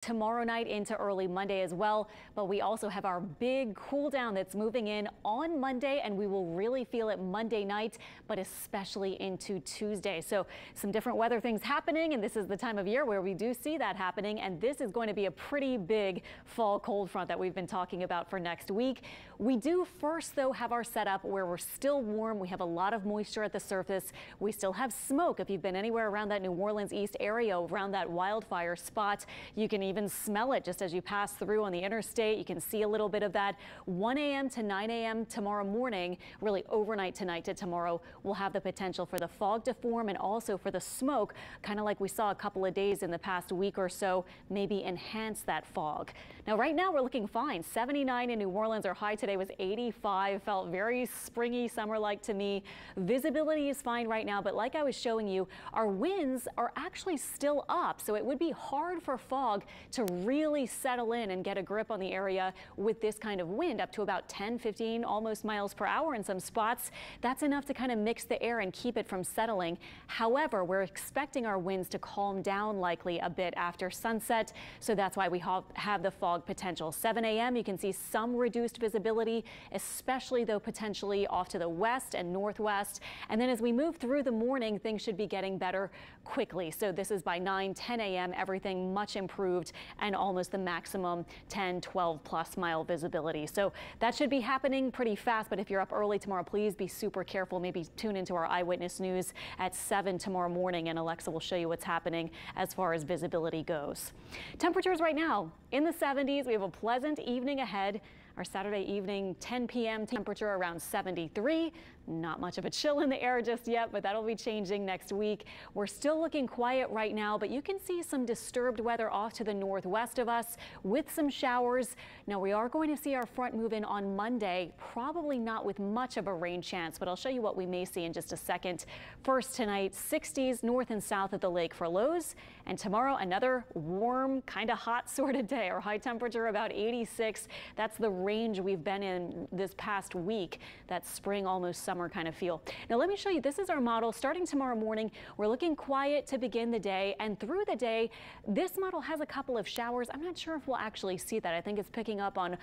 Tomorrow night into early Monday as well, but we also have our big cool down that's moving in on Monday, and we will really feel it Monday night, but especially into Tuesday. So some different weather things happening, and this is the time of year where we do see that happening, and this is going to be a pretty big fall cold front that we've been talking about for next week. We do first, though, have our setup where we're still warm. We have a lot of moisture at the surface. We still have smoke. If you've been anywhere around that New Orleans East area, around that wildfire spot, you can even smell it just as you pass through on the interstate. You can see a little bit of that. 1 a.m. to 9 a.m. tomorrow morning, really overnight tonight to tomorrow, will have the potential for the fog to form and also for the smoke, kind of like we saw a couple of days in the past week or so, maybe enhance that fog. Now, right now we're looking fine. 79 in New Orleans. Our high today was 85. Felt very springy, summer-like to me. Visibility is fine right now, but like I was showing you, our winds are actually still up, so it would be hard for fog to really settle in and get a grip on the area with this kind of wind, up to about 10, 15, almost miles per hour in some spots. That's enough to kind of mix the air and keep it from settling. However, we're expecting our winds to calm down likely a bit after sunset, so that's why we have the fog potential. 7 a.m. you can see some reduced visibility, especially though potentially off to the west and northwest. And then as we move through the morning, things should be getting better quickly. So this is by 9, 10 a.m. everything much improved and almost the maximum 10, 12 plus mile visibility. So that should be happening pretty fast. But if you're up early tomorrow, please be super careful. Maybe tune into our Eyewitness News at 7 tomorrow morning, and Alexa will show you what's happening as far as visibility goes. Temperatures right now in the 70s. We have a pleasant evening ahead. Our Saturday evening 10 p.m. temperature around 73. Not much of a chill in the air just yet, but that'll be changing next week. We're still looking quiet right now, but you can see some disturbed weather off to the northwest of us with some showers. Now we are going to see our front move in on Monday, probably not with much of a rain chance, but I'll show you what we may see in just a second. First tonight, 60s north and south of the lake for lows, and tomorrow another warm, kind of hot sort of day. Our high temperature about 86. That's the range we've been in this past week, that spring, almost summer kind of feel. Now let me show you, this is our model. Starting tomorrow morning, we're looking quiet to begin the day, and through the day, this model has a couple of showers. I'm not sure if we'll actually see that. I think it's picking up on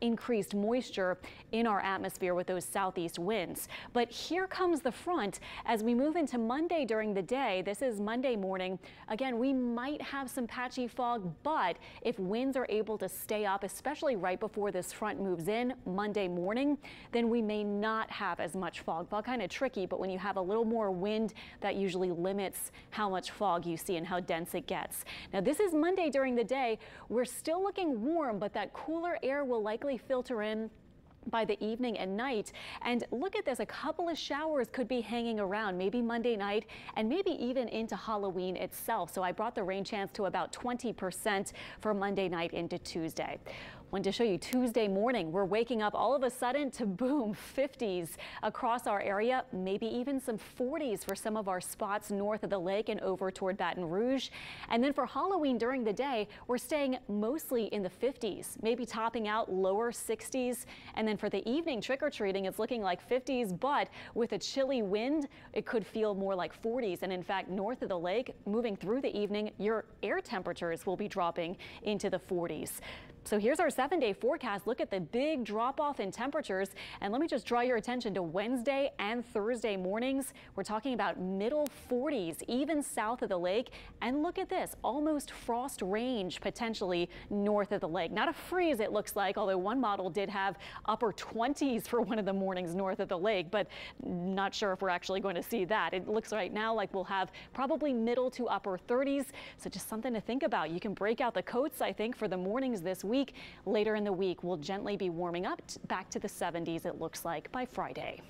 increased moisture in our atmosphere with those southeast winds. But here comes the front as we move into Monday during the day. This is Monday morning. Again, we might have some patchy fog, but if winds are able to stay up, especially right before this front moves in Monday morning, then we may not have as much fog. Fog kind of tricky, but when you have a little more wind, that usually limits how much fog you see and how dense it gets. Now this is Monday during the day. We're still looking warm, but that cooler air will likely filter in by the evening and night. And look at this, a couple of showers could be hanging around maybe Monday night and maybe even into Halloween itself. So I brought the rain chance to about 20% for Monday night into Tuesday. Wanted to show you Tuesday morning. We're waking up all of a sudden to boom, 50s across our area, maybe even some 40s for some of our spots north of the lake and over toward Baton Rouge. And then for Halloween during the day, we're staying mostly in the 50s, maybe topping out lower 60s. And then for the evening trick-or-treating, it's looking like 50s, but with a chilly wind, it could feel more like 40s. And in fact, north of the lake, moving through the evening, your air temperatures will be dropping into the 40s. So here's our 7-day forecast. Look at the big drop off in temperatures. And let me just draw your attention to Wednesday and Thursday mornings. We're talking about middle 40s, even south of the lake. And look at this, almost frost range potentially north of the lake. Not a freeze, it looks like, although one model did have upper 20s for one of the mornings north of the lake, but not sure if we're actually going to see that. It looks right now like we'll have probably middle to upper 30s. So just something to think about. You can break out the coats, I think, for the mornings this week. Later in the week, we'll gently be warming up back to the 70s, it looks like, by Friday.